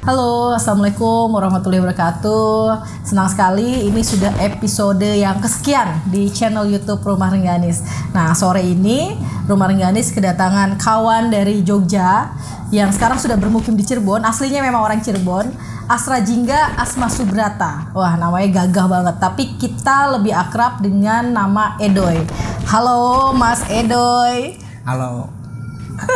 Halo, Assalamualaikum warahmatullahi wabarakatuh. Senang sekali ini sudah episode yang kesekian di channel YouTube Rumah Rengganis. Nah, sore ini Rumah Rengganis kedatangan kawan dari Jogja yang sekarang sudah bermukim di Cirebon. Aslinya memang orang Cirebon, Asra Jingga Asma Subrata. Wah, namanya gagah banget, tapi kita lebih akrab dengan nama Edoy. Halo Mas Edoy. Halo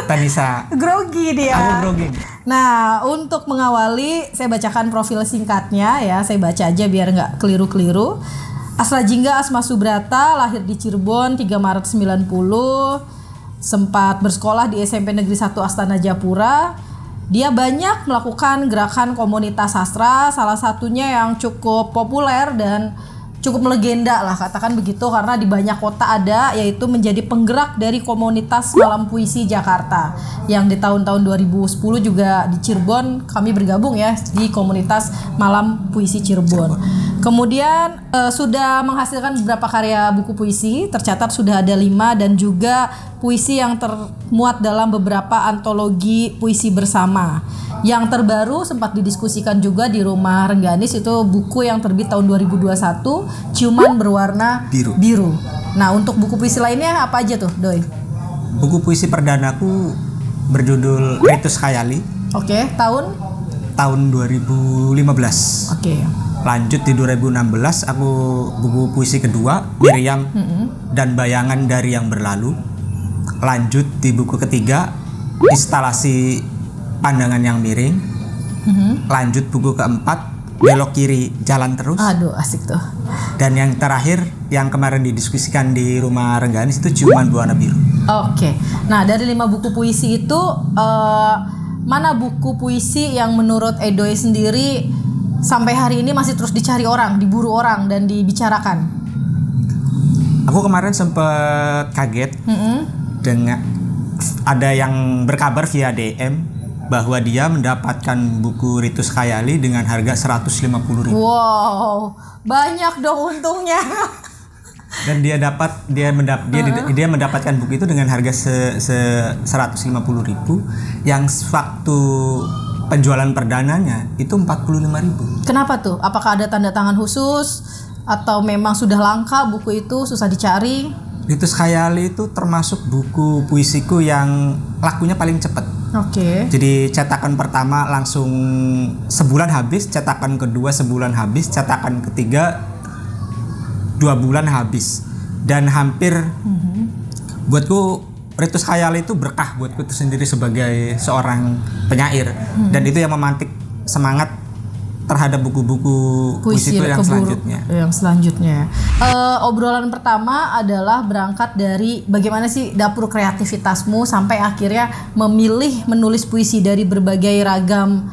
Tanisa. Grogi dia. Aku grogi. Nah, untuk mengawali, saya bacakan profil singkatnya ya. Saya baca aja biar nggak keliru-keliru. Asra Jingga Asma Subrata, lahir di Cirebon 3 Maret 90. Sempat bersekolah di SMP Negeri 1 Astana Japura. Dia banyak melakukan gerakan komunitas sastra, salah satunya yang cukup populer dan cukup melegenda lah, katakan begitu, karena di banyak kota ada, yaitu menjadi penggerak dari komunitas Malam Puisi Jakarta yang di tahun-tahun 2010 juga di Cirebon kami bergabung ya di komunitas Malam Puisi Cirebon. Kemudian sudah menghasilkan beberapa karya buku puisi, tercatat sudah ada 5, dan juga puisi yang termuat dalam beberapa antologi puisi bersama. Yang terbaru sempat didiskusikan juga di Rumah Rengganis, itu buku yang terbit tahun 2021, Ciuman Berwarna Biru. Nah, untuk buku puisi lainnya apa aja tuh, Doi? Buku puisi perdanaku berjudul Ritus Khayali. Oke, tahun 2015. Oke. Lanjut di 2016 aku buku puisi kedua Miriam dan Bayangan dari Yang Berlalu. Lanjut di buku ketiga Instalasi Pandangan Yang Miring. Lanjut buku keempat Belok Kiri Jalan Terus. Aduh, asik tuh. Dan yang terakhir yang kemarin didiskusikan di Rumah Rengganis itu Ciuman Berwarna Biru. Oke. Nah, dari 5 buku puisi itu mana buku puisi yang menurut Edoy sendiri sampai hari ini masih terus dicari orang, diburu orang dan dibicarakan? Aku kemarin sempat kaget dengan ada yang berkabar via DM bahwa dia mendapatkan buku Ritus Khayali dengan harga 150.000. Wow, banyak dong untungnya. Dan dia mendapatkan buku itu dengan harga 150.000 yang waktu penjualan perdananya itu 45.000. Kenapa tuh? Apakah ada tanda tangan khusus atau memang sudah langka buku itu, susah dicari? Ritus Khayali itu termasuk buku puisiku yang lakunya paling cepat. Oke. Jadi cetakan pertama langsung sebulan habis, cetakan kedua sebulan habis, cetakan ketiga 2 bulan habis. Dan hampir buatku Ritus Khayali itu berkah buatku itu sendiri sebagai seorang penyair. Dan itu yang memantik semangat terhadap buku-buku puisi itu yang selanjutnya. Obrolan pertama adalah berangkat dari bagaimana sih dapur kreativitasmu sampai akhirnya memilih menulis puisi dari berbagai ragam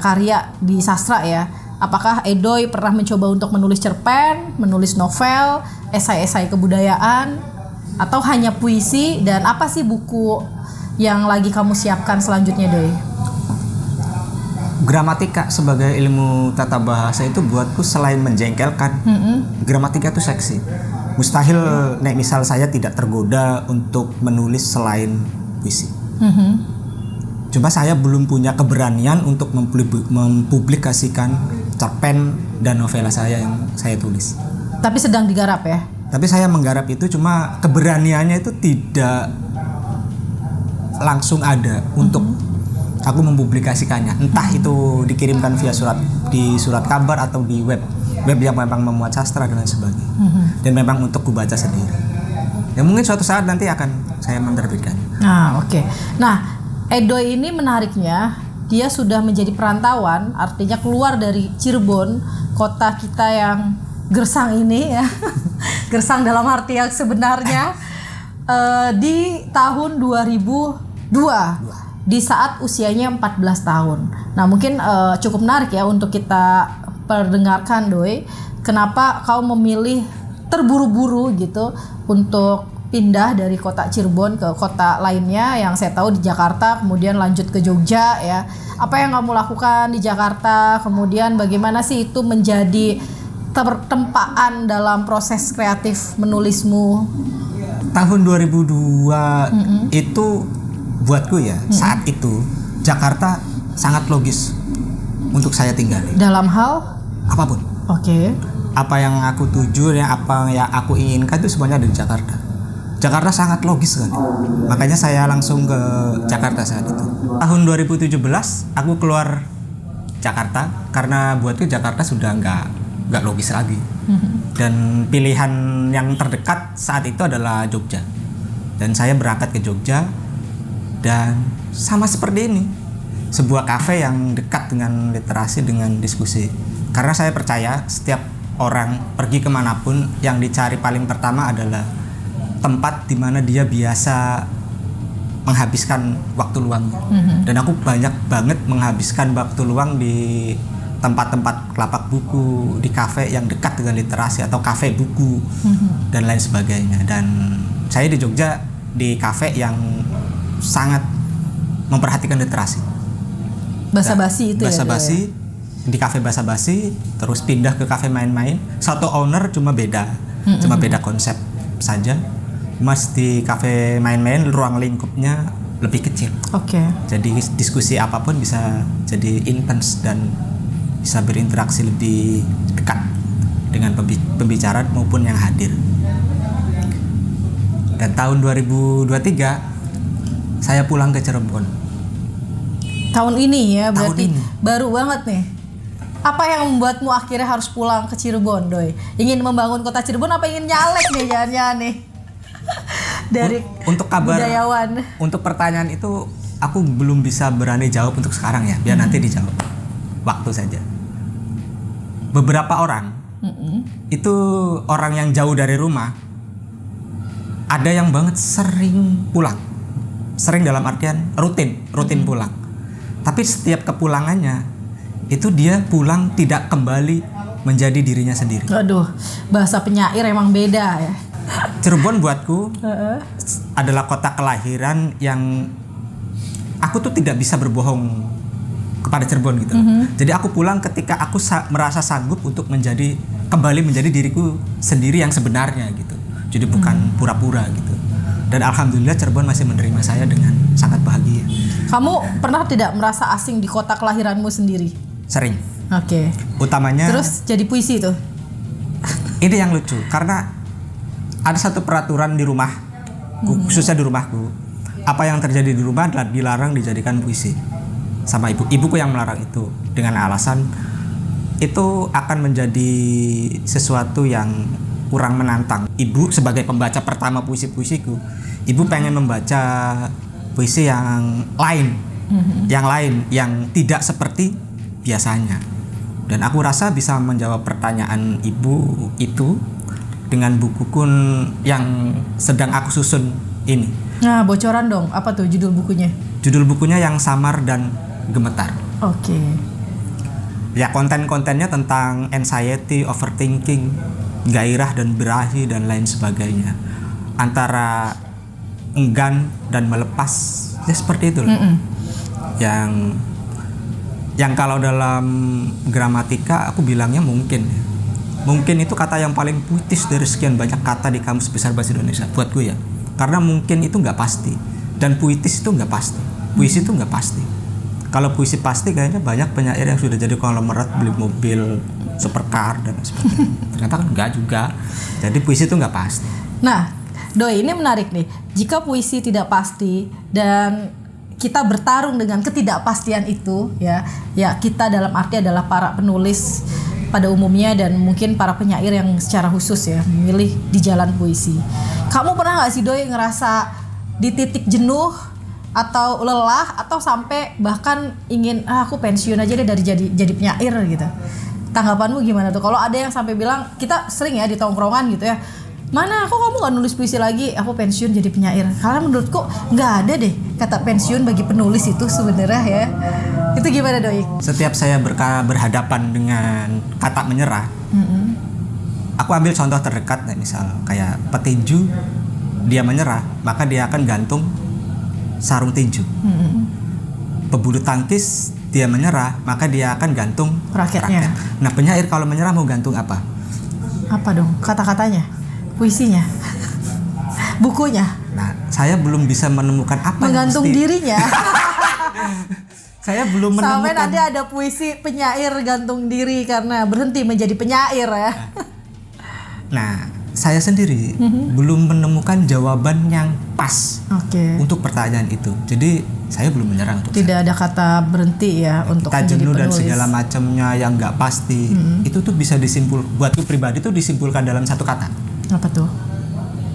karya di sastra ya. Apakah Edoy pernah mencoba untuk menulis cerpen, menulis novel, esai-esai kebudayaan, atau hanya puisi? Dan apa sih buku yang lagi kamu siapkan selanjutnya, Doy? Gramatika sebagai ilmu tata bahasa itu buatku selain menjengkelkan, gramatika itu seksi. Mustahil nek misal saya tidak tergoda untuk menulis selain puisi. Cuma saya belum punya keberanian untuk mempublikasikan cerpen dan novela saya yang saya tulis. Tapi sedang digarap ya? Tapi saya menggarap itu, cuma keberaniannya itu tidak langsung ada untuk aku mempublikasikannya, entah itu dikirimkan via surat kabar atau di web yang memang memuat sastra dan lain sebagainya. Dan memang untuk kubaca sendiri. Ya mungkin suatu saat nanti akan saya menerbitkan. Nah, oke. Nah, Edoy ini menariknya dia sudah menjadi perantauan, artinya keluar dari Cirebon, kota kita yang gersang ini ya. Gersang dalam arti yang sebenarnya di tahun 2002. Di saat usianya 14 tahun. Nah, mungkin cukup menarik ya untuk kita perdengarkan, Doy. Kenapa kau memilih terburu-buru gitu untuk pindah dari kota Cirebon ke kota lainnya yang saya tahu di Jakarta, kemudian lanjut ke Jogja ya. Apa yang kamu lakukan di Jakarta? Kemudian bagaimana sih itu menjadi tertempaan dalam proses kreatif menulismu? Tahun 2002 itu buatku ya, saat itu Jakarta sangat logis untuk saya tinggali. Dalam hal? Apapun. Oke. Apa yang aku tuju, apa yang aku inginkan itu semuanya ada di Jakarta. Jakarta sangat logis kan. Makanya saya langsung ke Jakarta saat itu. Tahun 2017 aku keluar Jakarta karena buatku Jakarta sudah nggak logis lagi. Dan pilihan yang terdekat saat itu adalah Jogja. Dan saya berangkat ke Jogja dan sama seperti ini. Sebuah kafe yang dekat dengan literasi, dengan diskusi. Karena saya percaya setiap orang pergi kemanapun yang dicari paling pertama adalah tempat di mana dia biasa menghabiskan waktu luang. Dan aku banyak banget menghabiskan waktu luang di tempat-tempat lapak buku, di kafe yang dekat dengan literasi atau kafe buku dan lain sebagainya. Dan saya di Jogja di kafe yang sangat memperhatikan literasi. Basa-basi itu basa-basi, ya? Di kafe basa-basi, terus pindah ke kafe main-main. Satu owner cuma beda konsep saja. Mas di kafe main-main ruang lingkupnya lebih kecil. Oke. Jadi diskusi apapun bisa jadi intens dan bisa berinteraksi lebih dekat dengan pembicara maupun yang hadir. Dan tahun 2023 saya pulang ke Cirebon. Tahun ini ya, berarti ini. Baru banget nih. Apa yang membuatmu akhirnya harus pulang ke Cirebon, Doi? Ingin membangun kota Cirebon apa ingin nyalek nih jangan-jangan nih? Dari untuk kabar budayawan. Untuk pertanyaan itu aku belum bisa berani jawab untuk sekarang ya, biar nanti dijawab. Waktu saja. Beberapa orang itu orang yang jauh dari rumah, ada yang banget sering pulang. Sering dalam artian rutin pulang. Tapi setiap kepulangannya itu dia pulang tidak kembali menjadi dirinya sendiri. Aduh, bahasa penyair emang beda ya. Cirebon buatku adalah kota kelahiran yang aku tuh tidak bisa berbohong kepada Cirebon gitu. Jadi aku pulang ketika aku merasa sanggup untuk kembali menjadi diriku sendiri yang sebenarnya gitu. Jadi bukan pura-pura gitu. Dan alhamdulillah Cirebon masih menerima saya dengan sangat bahagia. Kamu pernah tidak merasa asing di kota kelahiranmu sendiri? Sering. Oke. Utamanya. Terus jadi puisi tuh? Ini yang lucu karena ada satu peraturan di rumah, khususnya di rumahku. Apa yang terjadi di rumah adalah dilarang dijadikan puisi sama ibuku yang melarang itu dengan alasan itu akan menjadi sesuatu yang kurang menantang. Ibu sebagai pembaca pertama puisi-puisiku, ibu pengen membaca puisi yang lain, yang tidak seperti biasanya. Dan aku rasa bisa menjawab pertanyaan ibu itu dengan bukuku yang sedang aku susun ini. Nah, bocoran dong, apa tuh judul bukunya? Judul bukunya Yang Samar dan Gemetar. Oke. Ya, konten-kontennya tentang anxiety, overthinking, gairah dan birahi dan lain sebagainya. Antara enggan dan melepas, ya seperti itu loh. Yang kalau dalam gramatika aku bilangnya mungkin. Mungkin itu kata yang paling puitis dari sekian banyak kata di Kamus Besar Bahasa Indonesia buatku ya. Karena mungkin itu nggak pasti dan puitis itu nggak pasti. Puisi itu nggak pasti. Kalau puisi pasti kayaknya banyak penyair yang sudah jadi konglomerat beli mobil supercar dan sebagainya. Ternyata kan nggak juga. Jadi puisi itu nggak pasti. Nah, Doi, ini menarik nih. Jika puisi tidak pasti dan kita bertarung dengan ketidakpastian itu, ya kita dalam arti adalah para penulis pada umumnya dan mungkin para penyair yang secara khusus ya memilih di jalan puisi. Kamu pernah nggak sih Doi ngerasa di titik jenuh atau lelah atau sampai bahkan ingin aku pensiun aja deh dari jadi penyair gitu? Tanggapanmu gimana tuh? Kalau ada yang sampai bilang, kita sering ya di tongkrongan gitu ya, mana aku kamu nggak nulis puisi lagi, aku pensiun jadi penyair. Karena menurutku nggak ada deh kata pensiun bagi penulis itu sebenarnya ya. Itu gimana Doi? Setiap saya berhadapan dengan kata menyerah, aku ambil contoh terdekat, misal kayak petinju, dia menyerah maka dia akan gantung sarung tinju. Pebulu tangkis dia menyerah maka dia akan gantung raketnya. Nah, penyair kalau menyerah mau gantung apa? Apa dong? Kata-katanya, puisinya, bukunya. Nah, saya belum bisa menemukan apa menggantung yang mesti dirinya. Saya belum Sampai menemukan. nanti ada puisi penyair gantung diri karena berhenti menjadi penyair ya. Nah, saya sendiri belum menemukan jawaban yang pas Oke. untuk pertanyaan itu. Jadi saya belum menyerah untuk Tidak ada kata berhenti ya untuk kita menjadi jenuh dan penulis. segala macamnya yang nggak pasti. Itu tuh bisa buatku pribadi tuh disimpulkan dalam satu kata. Apa tuh?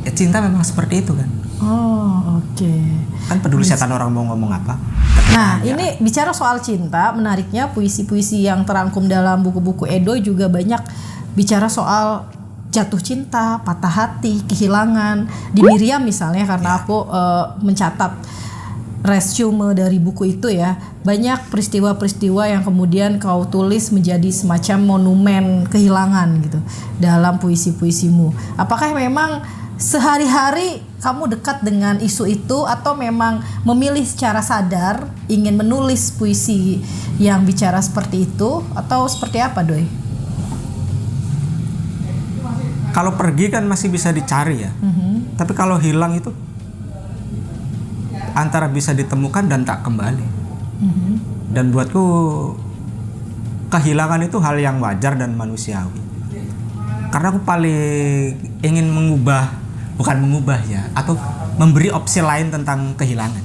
Ya, cinta memang seperti itu kan. Oh, oke. Kan peduli setan orang mau ngomong apa. Nah, ini bicara soal cinta, menariknya puisi-puisi yang terangkum dalam buku-buku Edo juga banyak bicara soal jatuh cinta, patah hati, kehilangan. Di Miriam misalnya, karena aku mencatat resume dari buku itu ya, banyak peristiwa-peristiwa yang kemudian kau tulis menjadi semacam monumen kehilangan gitu dalam puisi-puisimu. Apakah memang sehari-hari kamu dekat dengan isu itu atau memang memilih secara sadar ingin menulis puisi yang bicara seperti itu atau seperti apa, Doi? Kalau pergi kan masih bisa dicari ya. Tapi kalau hilang itu antara bisa ditemukan dan tak kembali. Dan buatku kehilangan itu hal yang wajar dan manusiawi. Karena aku paling ingin bukan mengubah ya, atau memberi opsi lain tentang kehilangan.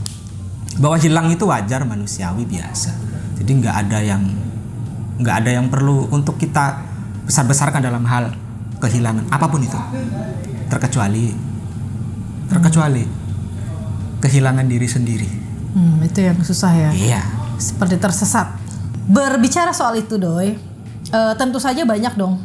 Bahwa hilang itu wajar, manusiawi, biasa. Jadi nggak ada yang perlu untuk kita besar-besarkan dalam hal kehilangan apapun itu, terkecuali kehilangan diri sendiri. Itu yang susah ya. Iya. Seperti tersesat. Berbicara soal itu, Doi, tentu saja banyak dong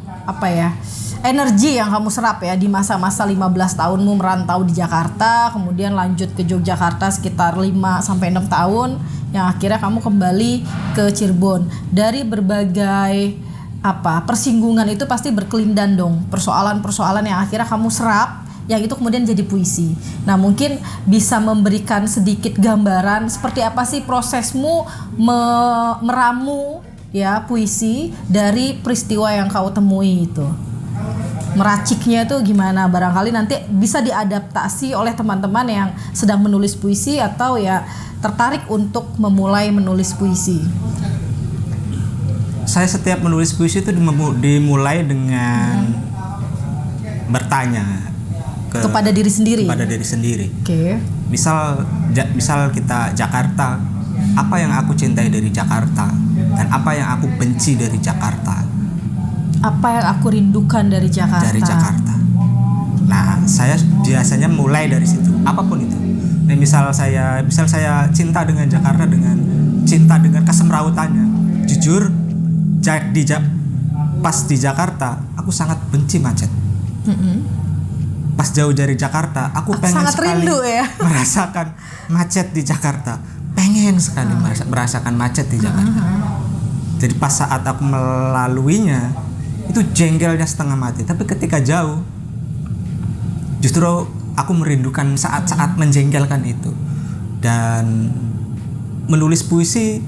energi yang kamu serap ya di masa-masa 15 tahunmu merantau di Jakarta, kemudian lanjut ke Yogyakarta sekitar 5-6 tahun, yang akhirnya kamu kembali ke Cirebon. Dari berbagai persinggungan itu pasti berkelindan dong, persoalan-persoalan yang akhirnya kamu serap, yang itu kemudian jadi puisi. Nah, mungkin bisa memberikan sedikit gambaran seperti apa sih prosesmu meramu ya puisi dari peristiwa yang kau temui itu. Meraciknya itu gimana, barangkali nanti bisa diadaptasi oleh teman-teman yang sedang menulis puisi atau ya tertarik untuk memulai menulis puisi. Saya setiap menulis puisi itu dimulai dengan bertanya kepada diri sendiri. Oke. Misal kita Jakarta, apa yang aku cintai dari Jakarta dan apa yang aku benci dari Jakarta? Apa yang aku rindukan dari Jakarta? Nah, saya biasanya mulai dari situ, apapun itu. Nah, misal saya cinta dengan Jakarta, cinta dengan kesemrautannya. Jujur, pas di Jakarta, aku sangat benci macet. Pas jauh dari Jakarta, aku pengen sangat sekali rindu ya merasakan macet di Jakarta. Pengen sekali merasakan macet di Jakarta. Jadi pas saat aku melaluinya, itu jengkelnya setengah mati. Tapi ketika jauh, justru aku merindukan saat-saat menjengkelkan itu. Dan menulis puisi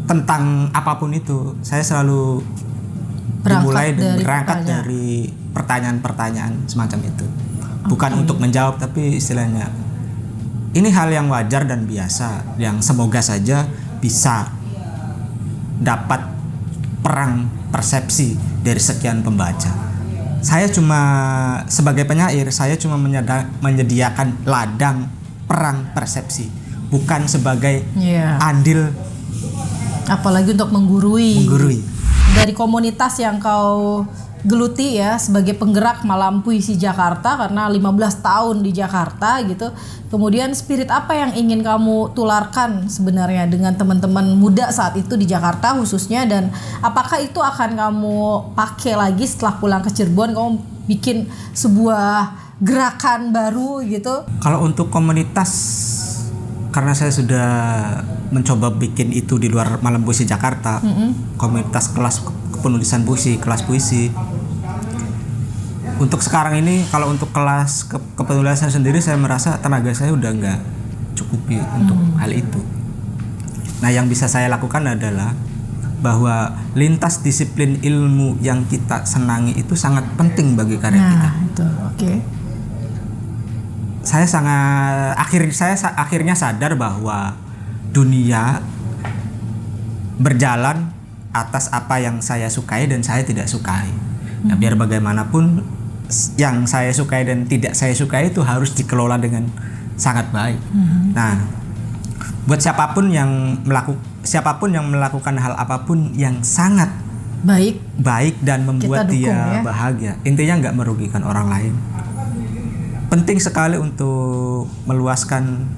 tentang apapun itu, saya selalu berangkat dari pertanyaan-pertanyaan semacam itu. Bukan untuk menjawab, tapi istilahnya ini hal yang wajar dan biasa, yang semoga saja bisa dapat perang persepsi dari sekian pembaca. Saya cuma sebagai penyair, saya cuma menyediakan ladang perang persepsi, bukan sebagai andil, apalagi untuk menggurui. Dari komunitas yang kau geluti ya sebagai penggerak malam puisi Jakarta, karena 15 tahun di Jakarta gitu. Kemudian spirit apa yang ingin kamu tularkan sebenarnya dengan teman-teman muda saat itu di Jakarta khususnya, dan apakah itu akan kamu pakai lagi setelah pulang ke Cirebon, kamu bikin sebuah gerakan baru gitu? Kalau untuk komunitas, karena saya sudah mencoba bikin itu di luar malam puisi Jakarta, komunitas kelas penulisan puisi, kelas puisi. Untuk sekarang ini, kalau untuk kelas kepenulisan sendiri, saya merasa tenaga saya udah nggak cukupi untuk hal itu. Nah, yang bisa saya lakukan adalah bahwa lintas disiplin ilmu yang kita senangi itu sangat penting bagi karya kita. Itu, oke. Saya akhirnya sadar bahwa dunia berjalan atas apa yang saya sukai dan saya tidak sukai. Nah, biar bagaimanapun yang saya sukai dan tidak saya sukai itu harus dikelola dengan sangat baik. Nah, buat siapapun yang melakukan hal apapun yang sangat baik dan membuat dukung, dia ya. bahagia, intinya nggak merugikan orang lain. Penting sekali untuk meluaskan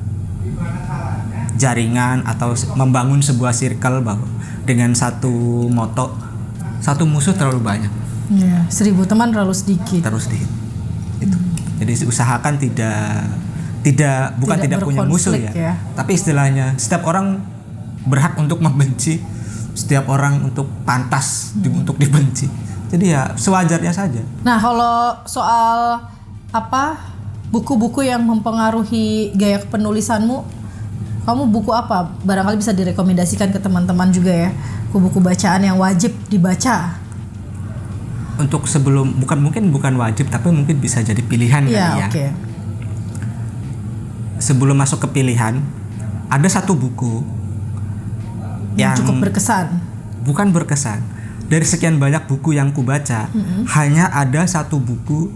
jaringan atau membangun sebuah circle bahwa dengan satu moto, satu musuh terlalu banyak. Ya, 1000 teman terlalu sedikit. Terus itu. Jadi usahakan bukan tidak punya musuh ya. Tapi istilahnya setiap orang berhak untuk membenci, setiap orang untuk pantas untuk dibenci. Jadi ya sewajarnya saja. Nah, kalau soal buku-buku yang mempengaruhi gaya penulisanmu, kamu buku apa? Barangkali bisa direkomendasikan ke teman-teman juga ya. Buku bacaan yang wajib dibaca. Untuk sebelum bukan wajib tapi mungkin bisa jadi pilihan kali ya. Okay. Sebelum masuk ke pilihan, ada satu buku yang cukup berkesan. Bukan berkesan. Dari sekian banyak buku yang kubaca, hanya ada satu buku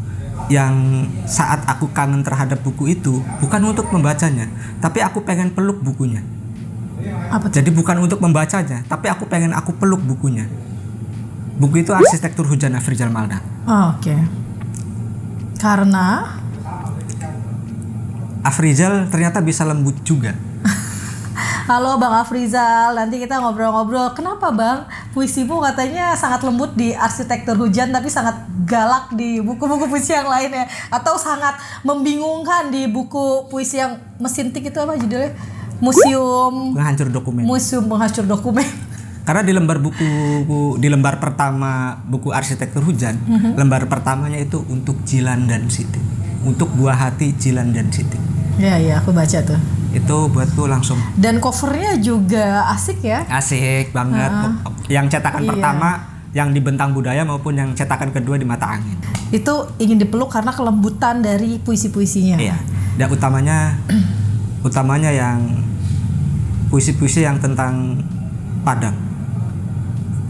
yang saat aku kangen terhadap buku itu bukan untuk membacanya, tapi aku pengen peluk bukunya. Apa tuh? Jadi bukan untuk membacanya, tapi aku peluk bukunya. Buku itu Arsitektur Hujan Afrizal Malna. Oke. Karena Afrizal ternyata bisa lembut juga. Halo Bang Afrizal, nanti kita ngobrol-ngobrol. Kenapa Bang? Puisimu katanya sangat lembut di Arsitektur Hujan tapi sangat galak di buku-buku puisi yang lainnya, atau sangat membingungkan di buku puisi yang Mesin Tik itu apa judulnya? Museum Penghancur Dokumen. Karena di lembar pertama buku Arsitektur Hujan, lembar pertamanya itu untuk Jilan dan Siti. Untuk buah hati Jilan dan Siti. Iya, aku baca tuh. Itu buatku langsung. Dan covernya juga asik ya? Asik banget. Yang cetakan pertama yang di Bentang Budaya maupun yang cetakan kedua di Mata Angin. Itu ingin dipeluk karena kelembutan dari puisi-puisinya. Iya. Dan utamanya yang puisi-puisi yang tentang Padang.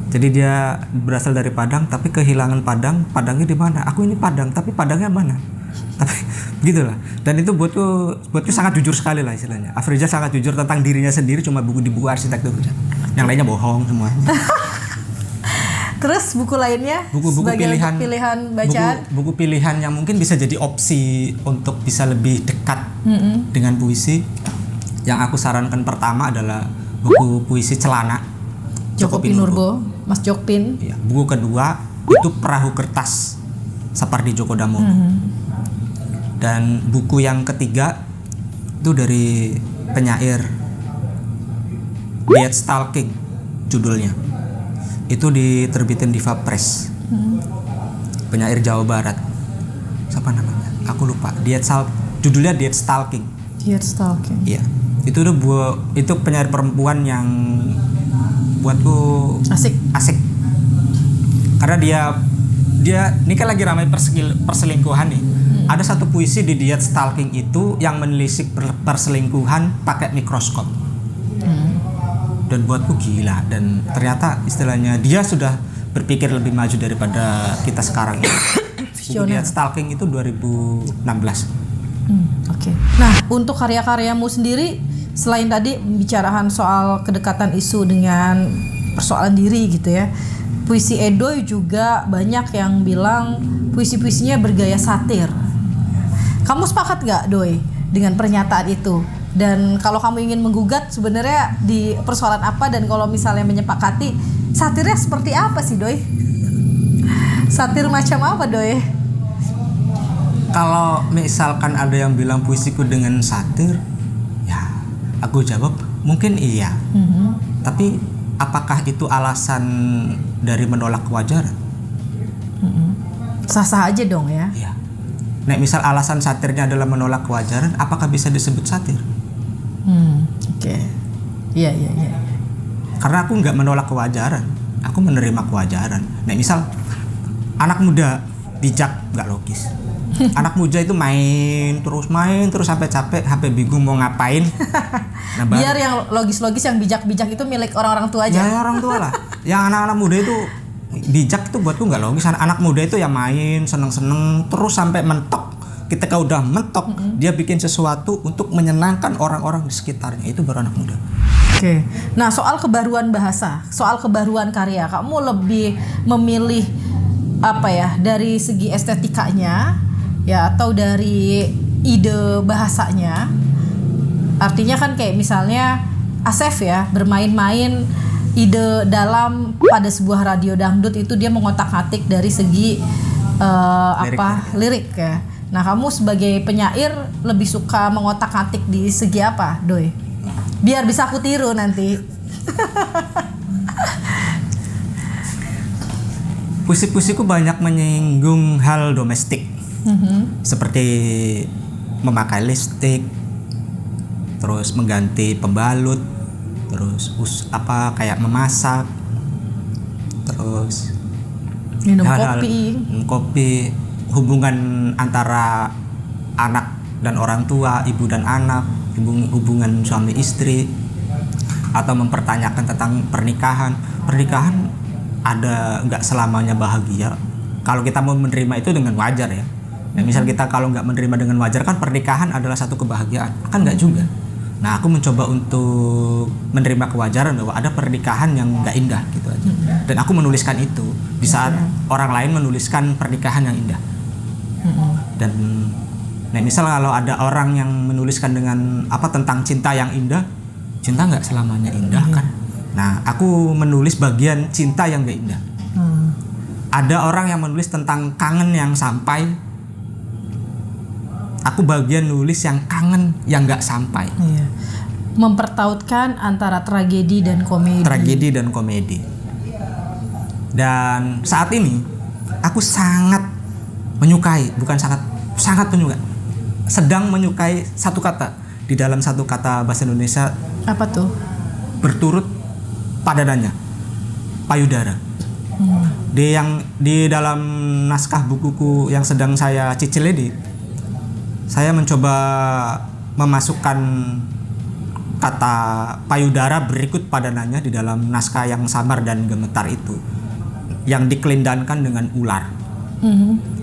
Jadi dia berasal dari Padang tapi kehilangan Padangnya di mana? Aku ini Padang tapi Padangnya mana? Tapi begitulah. Dan itu buatku sangat jujur sekali lah istilahnya. Afrizal sangat jujur tentang dirinya sendiri cuma di buku Arsitektur Hujan. Yang lainnya bohong semua. Terus buku lainnya? Buku-buku pilihan bacaan. Buku pilihan yang mungkin bisa jadi opsi untuk bisa lebih dekat dengan puisi. Yang aku sarankan pertama adalah buku puisi Celana Joko Pinurbo, Mas Jokpin. Ya, buku kedua itu Perahu Kertas Sapardi Djoko Damono. Dan buku yang ketiga itu dari penyair Diet Stalking judulnya. Itu diterbitin Diva Press. Penyair Jawa Barat. Siapa namanya? Aku lupa. Judulnya Diet Stalking. Diet Stalking. Iya. Itu penyair perempuan yang buatku asik. Karena dia ini kan lagi ramai perselingkuhan nih. Ada satu puisi di Diet Stalking itu yang menelisik perselingkuhan pakai mikroskop. Dan buatku gila, dan ternyata istilahnya dia sudah berpikir lebih maju daripada kita sekarang ini. Buku Diet Stalking itu 2016. Oke. Nah, untuk karya-karyamu sendiri, selain tadi pembicaraan soal kedekatan isu dengan persoalan diri gitu ya, puisi Edoy juga banyak yang bilang puisi-puisinya bergaya satir. Kamu sepakat gak, Doy, dengan pernyataan itu? Dan kalau kamu ingin menggugat sebenarnya di persoalan apa, dan kalau misalnya menyepakati, satirnya seperti apa sih, Doy? Satir macam apa, Doy? Kalau misalkan ada yang bilang puisiku dengan satir, ya aku jawab mungkin iya. Tapi apakah itu alasan dari menolak kewajaran? Sah-sah aja dong ya. Iya. Nah, misal alasan satirnya adalah menolak kewajaran, apakah bisa disebut satir? Oke. Iya. Karena aku nggak menolak kewajaran, aku menerima kewajaran. Nah, misal anak muda bijak nggak logis. Anak muda itu main terus sampai capek, sampai bingung mau ngapain. Nah, Biar yang logis-logis, yang bijak-bijak itu milik orang-orang tua aja. ya orang tua lah. Yang anak-anak muda itu bijak itu buatku nggak logis. Anak muda itu ya main seneng-seneng terus sampai mentok. Ketika udah mentok, dia bikin sesuatu untuk menyenangkan orang-orang di sekitarnya. Itu baru anak muda. Oke. Nah, soal kebaruan bahasa, soal kebaruan karya, kamu lebih memilih apa ya, dari segi estetikanya ya, atau dari ide bahasanya? Artinya kan kayak misalnya Asef ya, bermain-main ide dalam pada sebuah radio dangdut itu dia mengotak-atik dari segi lirik ya. Nah, kamu sebagai penyair lebih suka mengotak-atik di segi apa, Doi? Biar bisa aku tiru nanti. Puisi-puisiku banyak menyinggung hal domestik. Seperti memakai lipstik, terus mengganti pembalut, terus kayak memasak, terus Minum hal-hal, kopi. hubungan antara anak dan orang tua, ibu dan anak, hubungan suami istri, atau mempertanyakan tentang pernikahan. Pernikahan ada nggak selamanya bahagia. Kalau kita mau menerima itu dengan wajar ya. Nah, misal kita kalau nggak menerima dengan wajar, kan pernikahan adalah satu kebahagiaan, kan nggak juga. Nah, aku mencoba untuk menerima kewajaran bahwa ada pernikahan yang nggak indah gitu aja. Dan aku menuliskan itu di saat orang lain menuliskan pernikahan yang indah. Dan nah, misal kalau ada orang yang menuliskan dengan tentang cinta yang indah, cinta nggak selamanya indah kan. Nah, aku menulis bagian cinta yang nggak indah. Ada orang yang menulis tentang kangen yang sampai, aku bagian nulis yang kangen yang nggak sampai. Iya. Mempertautkan antara tragedi dan komedi. Dan saat ini aku sangat menyukai, sedang menyukai satu kata di dalam satu kata bahasa Indonesia. Apa tuh? Berturut padanannya, payudara. Di dalam naskah bukuku yang sedang saya cicil ini, saya mencoba memasukkan kata payudara berikut padanannya di dalam naskah yang samar dan gemetar itu, yang dikelindankan dengan ular.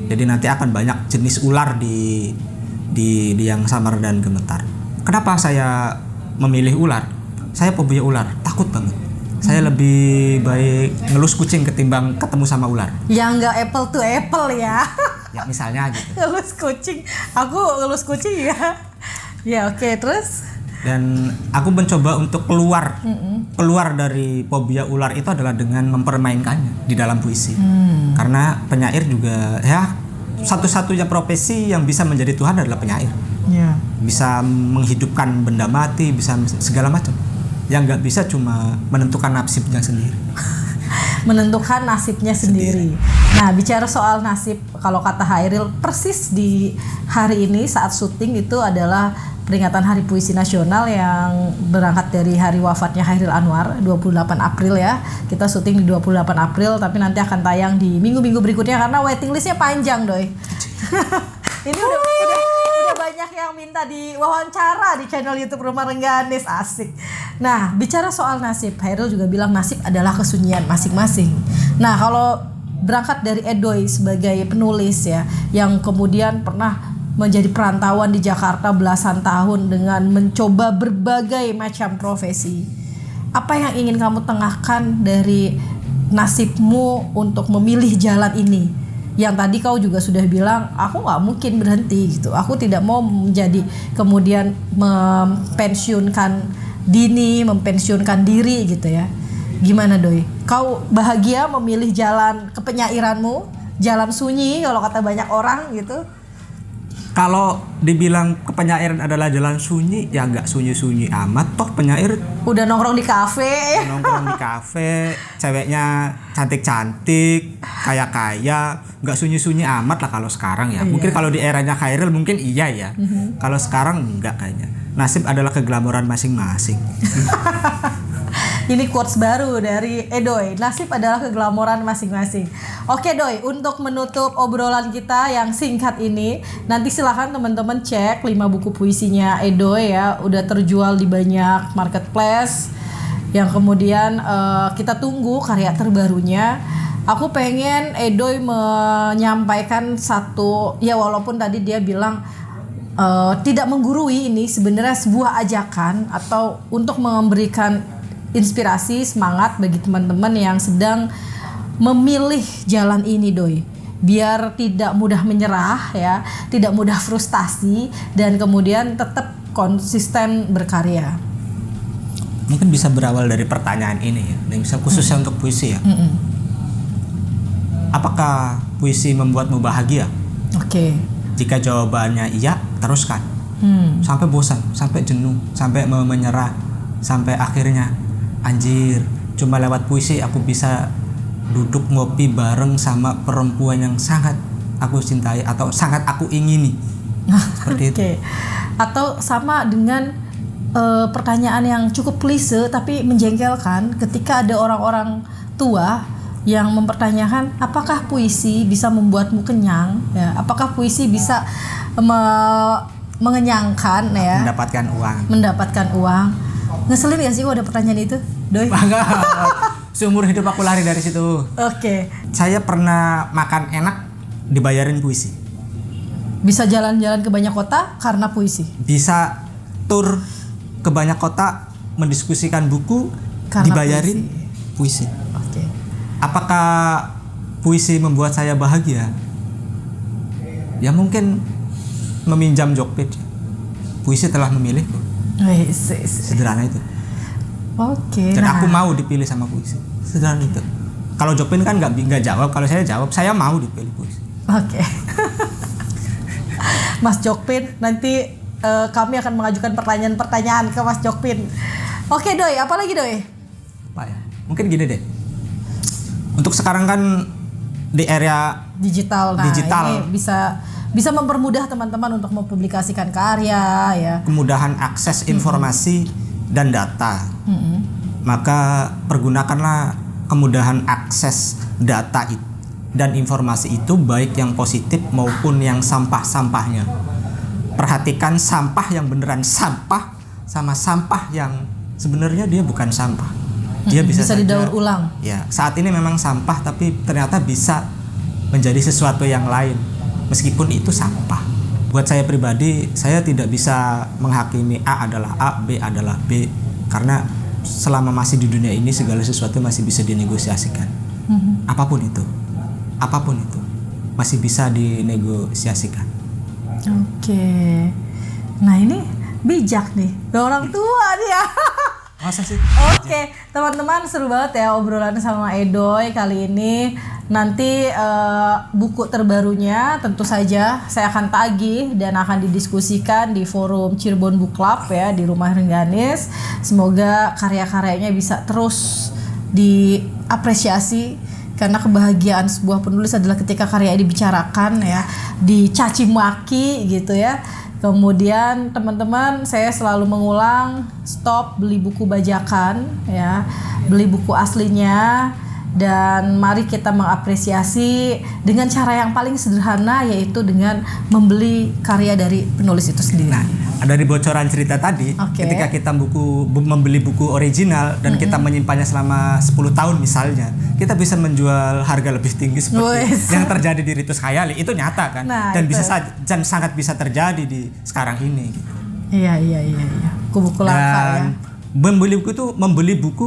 Jadi nanti akan banyak jenis ular di yang samar dan gemetar. Kenapa saya memilih ular? Saya fobia ular, takut banget. Saya lebih baik ngelus kucing ketimbang ketemu sama ular. Yang nggak apple to apple ya. Ya misalnya gitu. Ngelus kucing, aku ngelus kucing ya. Ya oke, terus? Dan aku mencoba untuk keluar dari fobia ular itu adalah dengan mempermainkannya di dalam puisi. Karena penyair juga ya satu-satunya profesi yang bisa menjadi Tuhan adalah penyair. Ya. Bisa menghidupkan benda mati, bisa segala macam. Yang nggak bisa cuma menentukan nasibnya sendiri. Menentukan nasibnya sendiri. Nah, bicara soal nasib, kalau kata Hairil, persis di hari ini saat syuting itu adalah peringatan Hari Puisi Nasional yang berangkat dari hari wafatnya Hairil Anwar, 28 April ya. Kita syuting di 28 April, tapi nanti akan tayang di minggu-minggu berikutnya karena waiting listnya panjang, Doi. Ini udah banyak yang minta diwawancara di channel YouTube Rumah Rengganis, asik. Nah, bicara soal nasib, Hairil juga bilang nasib adalah kesunyian masing-masing. Nah, kalau berangkat dari Edoy sebagai penulis ya, yang kemudian pernah menjadi perantauan di Jakarta belasan tahun dengan mencoba berbagai macam profesi, apa yang ingin kamu tengahkan dari nasibmu untuk memilih jalan ini? Yang tadi kau juga sudah bilang, aku nggak mungkin berhenti gitu. Aku tidak mau menjadi kemudian mempensiunkan diri gitu ya. Gimana Doi? Kau bahagia memilih jalan kepenyairanmu, jalan sunyi kalau kata banyak orang gitu? Kalau dibilang kepenyairan adalah jalan sunyi, ya nggak sunyi-sunyi amat. Toh penyair udah nongkrong di kafe. Ceweknya cantik-cantik, kaya-kaya, nggak sunyi-sunyi amat lah kalau sekarang ya. Iya. Mungkin kalau di eranya Hairil mungkin iya ya. Kalau sekarang enggak kayaknya. Nasib adalah keglamoran masing-masing. Ini quotes baru dari Edoy. Nasib adalah keglamoran masing-masing. Oke Doi, untuk menutup obrolan kita yang singkat ini, nanti silahkan teman-teman cek 5 buku puisinya Edoy ya. Udah terjual di banyak marketplace. Yang kemudian kita tunggu karya terbarunya. Aku pengen Edoy menyampaikan satu, ya walaupun tadi dia bilang tidak menggurui, ini sebenarnya sebuah ajakan atau untuk memberikan inspirasi, semangat bagi teman-teman yang sedang memilih jalan ini Doi, biar tidak mudah menyerah ya, tidak mudah frustasi dan kemudian tetap konsisten berkarya. Mungkin bisa berawal dari pertanyaan ini ya, dan bisa khususnya untuk puisi ya. Apakah puisi membuatmu bahagia? Oke. Jika jawabannya iya, teruskan. Sampai bosan, sampai jenuh, sampai mau menyerah, sampai akhirnya anjir, cuma lewat puisi aku bisa duduk ngopi bareng sama perempuan yang sangat aku cintai atau sangat aku ingini. Seperti itu. Atau sama dengan pertanyaan yang cukup klise tapi menjengkelkan ketika ada orang-orang tua yang mempertanyakan apakah puisi bisa membuatmu kenyang ya, apakah puisi bisa mengenyangkan ya, mendapatkan uang. Ngeselin gak sih kalau ada pertanyaan itu, Doi? Enggak. Seumur hidup aku lari dari situ. Oke. Saya pernah makan enak dibayarin puisi. Bisa jalan-jalan ke banyak kota karena puisi. Bisa tur ke banyak kota mendiskusikan buku karena dibayarin puisi. Oke. Apakah puisi membuat saya bahagia? Ya mungkin meminjam Jokped. Puisi telah memilihku. Sederhana itu. Oke. Dan aku mau dipilih sama puisi. Sederhana itu. Kalau Jokpin kan nggak jawab. Kalau saya jawab, saya mau dipilih puisi. Oke. Mas Jokpin, nanti kami akan mengajukan pertanyaan-pertanyaan ke Mas Jokpin. Oke Doi, apa lagi Doi? Apa ya? Mungkin gini deh. Untuk sekarang kan di area digital. Nah, ini bisa mempermudah teman-teman untuk mempublikasikan karya ya. Kemudahan akses informasi dan data. Maka pergunakanlah kemudahan akses data dan informasi itu, baik yang positif maupun yang sampah-sampahnya. Perhatikan sampah yang beneran sampah sama sampah yang sebenarnya dia bukan sampah. Dia bisa didaur ulang. Ya, saat ini memang sampah tapi ternyata bisa menjadi sesuatu yang lain meskipun itu sampah. Buat saya pribadi, saya tidak bisa menghakimi A adalah A, B adalah B, karena selama masih di dunia ini segala sesuatu masih bisa dinegosiasikan. Apapun itu masih bisa dinegosiasikan. Oke. Nah ini bijak nih, orang tua nih ya. Masa sih? Oke, teman-teman, seru banget ya obrolan sama Edoy kali ini. Nanti buku terbarunya tentu saja saya akan tagih dan akan didiskusikan di forum Cirebon Book Club ya, di Rumah Rengganis. Semoga karya-karyanya bisa terus diapresiasi, karena kebahagiaan sebuah penulis adalah ketika karya dibicarakan ya, dicaci maki gitu ya. Kemudian teman-teman, saya selalu mengulang, stop beli buku bajakan ya, beli buku aslinya. Dan mari kita mengapresiasi dengan cara yang paling sederhana, yaitu dengan membeli karya dari penulis itu sendiri. Nah, dari bocoran cerita tadi, ketika kita membeli buku original dan kita menyimpannya selama 10 tahun misalnya, kita bisa menjual harga lebih tinggi seperti yang terjadi di Ritus Khayali. Itu nyata kan? Nah, dan sangat bisa terjadi di sekarang ini gitu. Iya. Buku langka ya. Membeli buku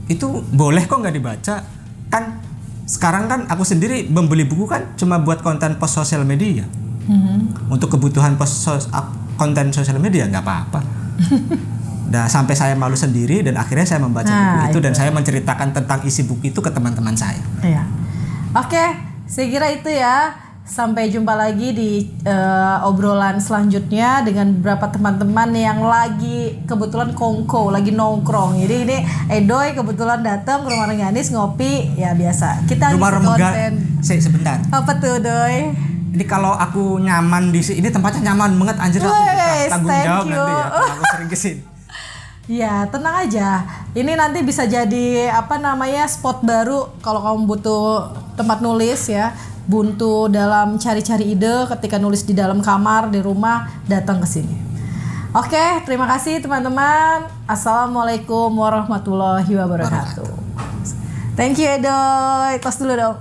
itu boleh kok nggak dibaca. Kan sekarang kan aku sendiri membeli buku kan cuma buat konten post sosial media. Untuk kebutuhan konten sosial media nggak apa-apa. Nah, sampai saya malu sendiri dan akhirnya saya membaca buku itu dan saya menceritakan tentang isi buku itu ke teman-teman saya. Iya. Oke, saya kira itu ya. Sampai jumpa lagi di obrolan selanjutnya dengan beberapa teman-teman yang lagi kebetulan kongko, lagi nongkrong. Jadi ini Edoy kebetulan datang ke Rumah Rengganis ngopi, ya biasa. Kita Rumah konten. Sebentar. Apa tuh, Doy? Ini kalau aku nyaman di sini, ini tempatnya nyaman banget anjir, aku tanggung jawab nanti ya. Aku sering kesini. Ya, tenang aja. Ini nanti bisa jadi spot baru kalau kamu butuh tempat nulis ya. Buntu dalam cari-cari ide ketika nulis di dalam kamar, di rumah, datang ke sini. Oke, terima kasih teman-teman. Assalamualaikum warahmatullahi wabarakatuh. Thank you Edo. Tos dulu dong.